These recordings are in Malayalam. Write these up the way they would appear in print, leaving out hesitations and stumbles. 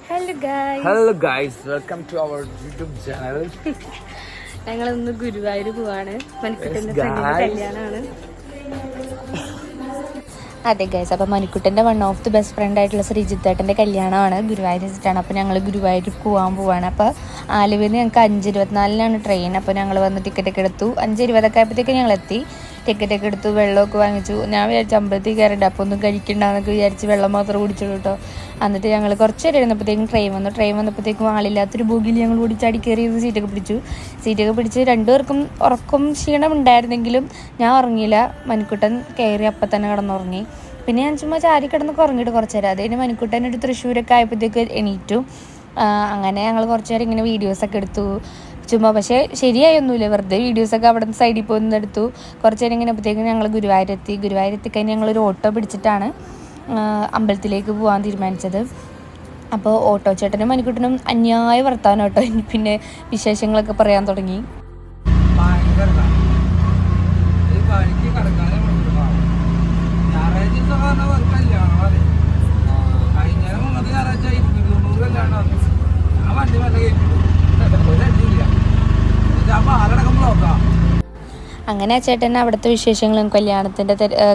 Hello guys, welcome to our YouTube channel. ഞങ്ങൾ ഇന്ന് ഗുരുവായൂർ പോവാണ്. മണിക്കുട്ടന്റെ ഫ്രണ്ടിന്റെ കല്യാണമാണ്. അതെ ഗൈസ്, അപ്പോൾ മണിക്കുട്ടൻ്റെ one of the best friend ആയിട്ടുള്ള ശ്രീജിത്തേട്ടൻ്റെ കല്യാണമാണ്. ഗുരുവായൂർ വെച്ചിട്ടാണ്. അപ്പോൾ ഞങ്ങൾ ഗുരുവായൂർ പോവാണ്. അപ്പോൾ ആലുവയിൽ നിന്ന് ഞങ്ങൾക്ക് 5:24 ട്രെയിൻ. അപ്പോൾ ഞങ്ങൾ വന്ന് ടിക്കറ്റൊക്കെ എടുത്തു. 5:20 ആയപ്പോഴത്തേക്ക് ഞങ്ങൾ എത്തി. ടിക്കറ്റൊക്കെ എടുത്തു, വെള്ളമൊക്കെ വാങ്ങിച്ചു. ഞാൻ വിചാരിച്ചു അമ്പലത്തിൽ കയറണ്ട, അപ്പോൾ ഒന്നും കഴിക്കണ്ടെന്നൊക്കെ വിചാരിച്ച് വെള്ളം മാത്രം കുടിച്ചുള്ളൂ കേട്ടോ. എന്നിട്ട് ഞങ്ങൾ കുറച്ച് നേരം ഇരുന്നപ്പോഴത്തേക്കും ട്രെയിൻ വന്നപ്പോഴത്തേക്കും ആളില്ലാത്തൊരു ബോഗിയിൽ ഞങ്ങൾ ഓടിച്ചാടി കയറിയിരുന്ന് സീറ്റൊക്കെ പിടിച്ച് രണ്ടുപേർക്കും ഉറക്കം ക്ഷീണം ഉണ്ടായിരുന്നെങ്കിലും ഞാൻ ഉറങ്ങിയില്ല. മണിക്കുട്ടൻ കയറി അപ്പം തന്നെ കിടന്നുറങ്ങി. പിന്നെ ഞാൻ ചുമ്മാ ചാരി കിടന്നൊക്കെ ഉറങ്ങിയിട്ട് കുറച്ച് നേരം. അതിന് മണിക്കുട്ടൻ ഒരു തൃശ്ശൂരൊക്കെ ആയപ്പോഴത്തേക്ക് എണീറ്റു. അങ്ങനെ ഞങ്ങൾ കുറച്ച് നേരം ഇങ്ങനെ വീഡിയോസൊക്കെ എടുത്തു ചുമ്മാ. പക്ഷേ ശരിയായൊന്നുമില്ല, വെറുതെ വീഡിയോസൊക്കെ അവിടെ നിന്ന് സൈഡിൽ പോയി എടുത്തു. കുറച്ച് നേരം ഇങ്ങനെ അപ്പോഴത്തേക്കും ഞങ്ങൾ ഗുരുവായൂരെത്തിക്കഴിഞ്ഞ് ഞങ്ങളൊരു ഓട്ടോ പിടിച്ചിട്ടാണ് അമ്പലത്തിലേക്ക് പോകാൻ തീരുമാനിച്ചത്. അപ്പോൾ ഓട്ടോ ചേട്ടനും മണിക്കുട്ടനും അന്യായ വർത്താനം കേട്ടോ. പിന്നെ വിശേഷങ്ങളൊക്കെ പറയാൻ തുടങ്ങി. അങ്ങനെ ആ ചേട്ടൻ അവിടുത്തെ വിശേഷങ്ങളും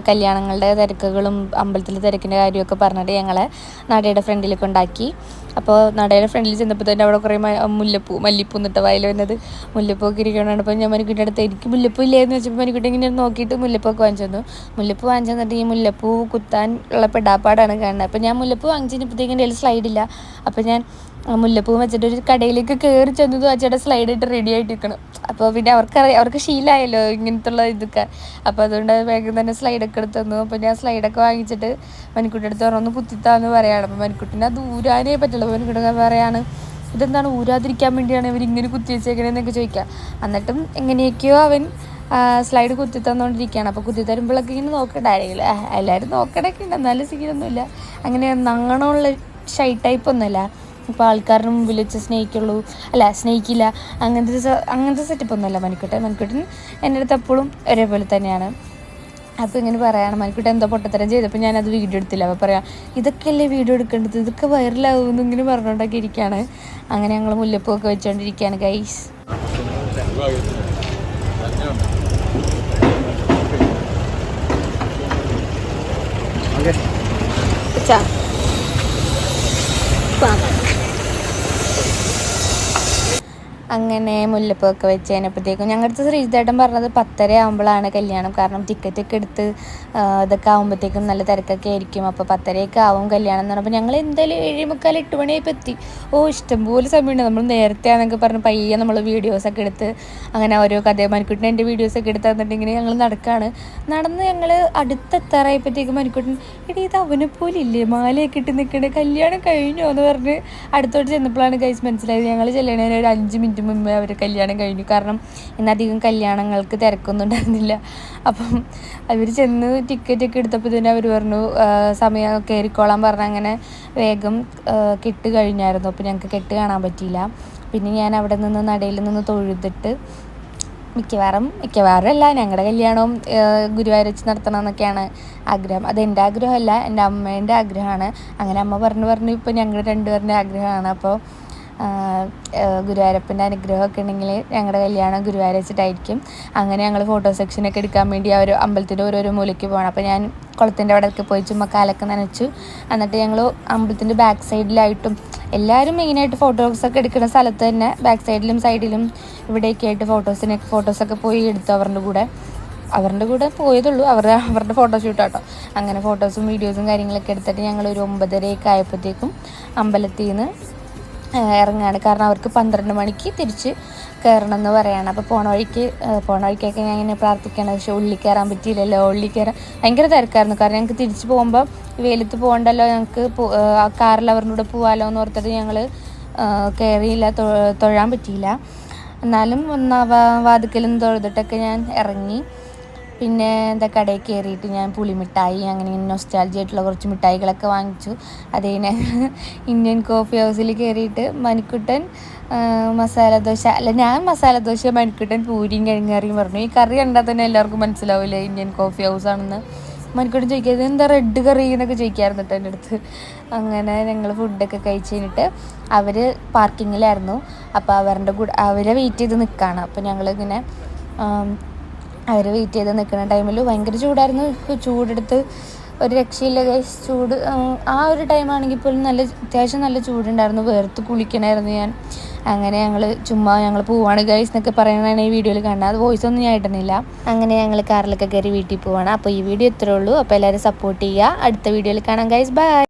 കല്യാണങ്ങളുടെ തിരക്കുകളും അമ്പലത്തിലെ തിരക്കിൻ്റെ കാര്യമൊക്കെ പറഞ്ഞിട്ട് ഞങ്ങളെ നടയുടെ ഫ്രണ്ടിലേക്ക് ഉണ്ടാക്കി. അപ്പോൾ നടയുടെ ഫ്രണ്ടിൽ ചെന്നപ്പോൾ തന്നെ അവിടെ കുറേ മല്ലിപ്പൂ എന്നിട്ട് വയൽ വന്നത് മുല്ലപ്പൂക്കെ ഇരിക്കണതാണ്. അപ്പോൾ ഞാൻ മണിക്കുട്ടിയുടെ അടുത്ത് എനിക്ക് മുല്ലപ്പൂ ഇല്ലായെന്ന് വെച്ചപ്പോൾ മണിക്കുട്ടി ഇങ്ങനെ നോക്കിയിട്ട് മുല്ലപ്പൂക്കെ വാങ്ങിച്ചു തന്നു. മുല്ലപ്പൂ വാങ്ങിച്ചു തന്നിട്ട് ഈ മുല്ലപ്പൂ കുത്താൻ ഉള്ള പെടാപ്പാടാണ് കാണുന്നത്. അപ്പോൾ ഞാൻ മുല്ലപ്പൂ വാങ്ങിച്ചപ്പോഴത്തേക്കും എൻ്റെ കയ്യിൽ സ്ലൈഡില്ല. അപ്പോൾ ഞാൻ മുല്ലപ്പൂ വെച്ചിട്ട് ഒരു കടയിലേക്ക് കയറി ചെന്നതും ആ ചേട്ടൻ സ്ലൈഡ് ഇട്ട് റെഡി ആയിട്ട് നിൽക്കണം. അപ്പോൾ പിന്നെ അവർക്ക് ശീലമായല്ലോ ഇങ്ങനത്തുള്ള ഇതൊക്കെ. അപ്പോൾ അതുകൊണ്ട് വേഗം തന്നെ സ്ലൈഡൊക്കെ എടുത്ത് തന്നു. അപ്പോൾ ഞാൻ സ്ലൈഡൊക്കെ വാങ്ങിച്ചിട്ട് മണിക്കുട്ടി അടുത്ത് പറഞ്ഞൊന്ന് കുത്തിത്താന്ന് പറയാണ്. അപ്പോൾ മണിക്കുട്ടിനെ അത് ഊരാനേ പറ്റുള്ളൂ. മണിക്കുട്ടി പറയാണ് ഇതെന്താണ് ഊരാതിരിക്കാൻ വേണ്ടിയാണ് ഇവരിങ്ങനെ കുത്തി വെച്ചേക്കണേന്നൊക്കെ ചോദിക്കുക. എന്നിട്ടും എങ്ങനെയൊക്കെയോ അവൻ സ്ലൈഡ് കുത്തി തന്നുകൊണ്ടിരിക്കുകയാണ്. അപ്പോൾ കുത്തി തരുമ്പോഴൊക്കെ ഇങ്ങനെ നോക്കണ്ടായിരിക്കില്ല, എല്ലാവരും നോക്കണൊക്കെ ഉണ്ട്, എന്നാലും സീനൊന്നുമില്ല. അങ്ങനെ നങ്ങണമുള്ള ഷൈ ടൈപ്പൊന്നുമല്ല. ഇപ്പോൾ ആൾക്കാരുടെ മുമ്പിൽ വെച്ച് സ്നേഹിക്കില്ല, അങ്ങനത്തെ സെറ്റപ്പ് ഒന്നുമല്ല മണിക്കുട്ടൻ എൻ്റെ അടുത്ത് എപ്പോഴും ഒരേപോലെ തന്നെയാണ്. അപ്പോൾ ഇങ്ങനെ പറയാണ് മണിക്കുട്ടൻ എന്തോ പൊട്ടത്തരം ചെയ്തപ്പോൾ ഞാനത് വീഡിയോ എടുത്തില്ല. അപ്പോൾ പറയാം ഇതൊക്കെയല്ലേ വീഡിയോ എടുക്കേണ്ടത്, ഇതൊക്കെ വൈറലാകുമെന്ന് ഇങ്ങനെ പറഞ്ഞുകൊണ്ടൊക്കെ ഇരിക്കുകയാണ്. അങ്ങനെ ഞങ്ങൾ മുല്ലപ്പൂവൊക്കെ വെച്ചുകൊണ്ടിരിക്കുകയാണ് ഗൈസ്. അങ്ങനെ മുല്ലപ്പൊക്കെ വെച്ച് കഴിഞ്ഞപ്പോഴത്തേക്കും ഞങ്ങളുടെ ശ്രീജിത്തേട്ടൻ പറഞ്ഞത് 10:30 ആകുമ്പോഴാണ് കല്യാണം. കാരണം ടിക്കറ്റൊക്കെ എടുത്ത് ഇതൊക്കെ ആകുമ്പോഴത്തേക്കും നല്ല തിരക്കൊക്കെ ആയിരിക്കും. അപ്പോൾ 10:30 ആവും കല്യാണം എന്ന് പറഞ്ഞപ്പോൾ ഞങ്ങൾ എന്തായാലും 7:45 8 മണിയായപ്പോൾ എത്തി. ഇഷ്ടംപോലെ സമയമുണ്ട്. നമ്മൾ നേരത്തെ ആണെന്നൊക്കെ പറഞ്ഞ് പയ്യെ നമ്മൾ വീഡിയോസൊക്കെ എടുത്ത് അങ്ങനെ ഓരോ മണിക്കുട്ടൻ എൻ്റെ വീഡിയോസൊക്കെ എടുത്ത് തന്നിട്ടിങ്ങനെ ഞങ്ങൾ നടന്ന് ഞങ്ങൾ അടുത്തെത്താറായപ്പോഴത്തേക്കും മണിക്കുട്ടൻ ഇത് അവനെ പോലെ ഇല്ലേ മാലയൊക്കെ ഇട്ട് നിൽക്കണേ, കല്യാണം കഴിഞ്ഞോ എന്ന് പറഞ്ഞ് അടുത്തോട്ട് ചെന്നപ്പോഴാണ് ഗൈസ് മനസ്സിലായത് ഞങ്ങൾ ചെല്ലണേന് ഒരു 5 മിനിറ്റ് മുമ്പേ അവർ കല്യാണം കഴിഞ്ഞു. കാരണം ഇന്നധികം കല്യാണങ്ങൾക്ക് തിരക്കൊന്നും ഉണ്ടായിരുന്നില്ല. അപ്പം അവർ ചെന്ന് ടിക്കറ്റൊക്കെ എടുത്തപ്പോൾ തന്നെ അവർ പറഞ്ഞു സമയം കയറിക്കോളാൻ പറഞ്ഞ് അങ്ങനെ വേഗം കെട്ട് കഴിഞ്ഞായിരുന്നു. അപ്പോൾ ഞങ്ങൾക്ക് കെട്ട് കാണാൻ പറ്റിയില്ല. പിന്നെ ഞാൻ അവിടെ നിന്ന് നടയിൽ നിന്ന് തൊഴുതിട്ട് മിക്കവാറും അല്ല, ഞങ്ങളുടെ കല്യാണവും ഗുരുവായൂർ വെച്ച് നടത്തണമെന്നൊക്കെയാണ് ആഗ്രഹം. അതെൻ്റെ ആഗ്രഹമല്ല, എൻ്റെ അമ്മേൻ്റെ ആഗ്രഹമാണ്. അങ്ങനെ അമ്മ പറഞ്ഞു ഇപ്പോൾ ഞങ്ങളുടെ രണ്ടുപേരുടെ ആഗ്രഹമാണ്. അപ്പോൾ ഗുരുവായൂരപ്പൻ്റെ അനുഗ്രഹമൊക്കെ ഉണ്ടെങ്കിൽ ഞങ്ങളുടെ കല്യാണം ഗുരുവായൂർ വെച്ചിട്ടായിരിക്കും. അങ്ങനെ ഞങ്ങൾ ഫോട്ടോ സെക്ഷനൊക്കെ എടുക്കാൻ വേണ്ടി ആ ഒരു അമ്പലത്തിൻ്റെ ഓരോരോ മൂലയ്ക്ക് പോകണം. അപ്പോൾ ഞാൻ കുളത്തിൻ്റെ അവിടെയൊക്കെ പോയി ചുമ്മാ കാലൊക്കെ നനച്ചു. എന്നിട്ട് ഞങ്ങൾ അമ്പലത്തിൻ്റെ ബാക്ക് സൈഡിലായിട്ടും എല്ലാവരും മെയിനായിട്ട് ഫോട്ടോസൊക്കെ എടുക്കുന്ന സ്ഥലത്ത് തന്നെ ബാക്ക് സൈഡിലും സൈഡിലും ഇവിടെയൊക്കെ ആയിട്ട് ഫോട്ടോസൊക്കെ പോയി എടുത്തു. അവരുടെ കൂടെ പോയതുള്ളൂ, അവരുടെ ഫോട്ടോഷൂട്ട് കേട്ടോ. അങ്ങനെ ഫോട്ടോസും വീഡിയോസും കാര്യങ്ങളൊക്കെ എടുത്തിട്ട് ഞങ്ങൾ ഒരു 9:30 ആയപ്പോഴത്തേക്കും അമ്പലത്തിൽ നിന്ന് ഇറങ്ങുകയാണ്. കാരണം അവർക്ക് 12 മണിക്ക് തിരിച്ച് കയറണം എന്ന് പറയാണ്. അപ്പോൾ പോണ വഴിക്കൊക്കെ ഞാൻ ഇങ്ങനെ പ്രാർത്ഥിക്കണം. പക്ഷേ ഉള്ളിൽ കയറാൻ പറ്റിയില്ലല്ലോ. ഉള്ളിൽ കയറാൻ ഭയങ്കര തിരക്കായിരുന്നു. കാരണം ഞങ്ങൾക്ക് തിരിച്ച് പോകുമ്പോൾ വെയിലത്ത് പോകണ്ടല്ലോ, ഞങ്ങൾക്ക് കാറിൽ അവരുടെ കൂടെ പോകാമല്ലോ എന്ന് ഓർത്തിട്ട് ഞങ്ങൾ കയറിയില്ല, തൊഴാൻ പറ്റിയില്ല. എന്നാലും വാതിക്കലും തൊഴുതിട്ടൊക്കെ ഞാൻ ഇറങ്ങി. പിന്നെ കടയിൽ കയറിയിട്ട് ഞാൻ പുളിമിഠായി അങ്ങനെ നൊസ്റ്റാൾജി ആയിട്ടുള്ള കുറച്ച് മിഠായികളൊക്കെ വാങ്ങിച്ചു. അതേനെ ഇന്ത്യൻ കോഫി ഹൗസിൽ കയറിയിട്ട് മണിക്കുട്ടൻ ഞാൻ മസാല ദോശ, മണിക്കുട്ടൻ പൂരിയും കിഴങ്ങറിയും പറഞ്ഞു. ഈ കറി കണ്ടാൽ തന്നെ എല്ലാവർക്കും മനസ്സിലാവില്ലേ ഇന്ത്യൻ കോഫി ഹൗസ് ആണെന്ന്. മണിക്കൂടും ചോദിക്കാതെ എന്താ റെഡ് കറി എന്നൊക്കെ ചോദിക്കായിരുന്നു കേട്ടോ എൻ്റെ അടുത്ത്. അങ്ങനെ ഞങ്ങൾ ഫുഡൊക്കെ കഴിച്ച് കഴിഞ്ഞിട്ട് അവർ പാർക്കിങ്ങിലായിരുന്നു. അപ്പോൾ അവരെ വെയിറ്റ് ചെയ്ത് നിൽക്കുകയാണ്. അപ്പോൾ ഞങ്ങളിങ്ങനെ അവർ വെയിറ്റ് ചെയ്ത് നിൽക്കുന്ന ടൈമിൽ ഭയങ്കര ചൂടായിരുന്നു. ചൂടെടുത്ത് ഒരു രക്ഷയില്ല ഗൈസ്. ചൂട് ആ ഒരു ടൈമാണെങ്കിൽ പോലും അത്യാവശ്യം നല്ല ചൂടുണ്ടായിരുന്നു. വേർത്ത് കുളിക്കണമായിരുന്നു ഞാൻ. അങ്ങനെ ഞങ്ങൾ പോവാണ് ഗൈസ് എന്നൊക്കെ പറയുന്നതാണ് ഈ വീഡിയോയിൽ കാണുന്നത്. അത് വോയിസ് ഒന്നും ഞാൻ ഇടുന്നില്ല. അങ്ങനെ ഞങ്ങൾ കാറിലൊക്കെ കയറി വീട്ടിൽ പോവാണ്. അപ്പോൾ ഈ വീഡിയോ ഇത്രേ ഉള്ളൂ. അപ്പോൾ എല്ലാവരും സപ്പോർട്ട് ചെയ്യുക. അടുത്ത വീഡിയോയിൽ കാണാം ഗൈസ്. ബൈ.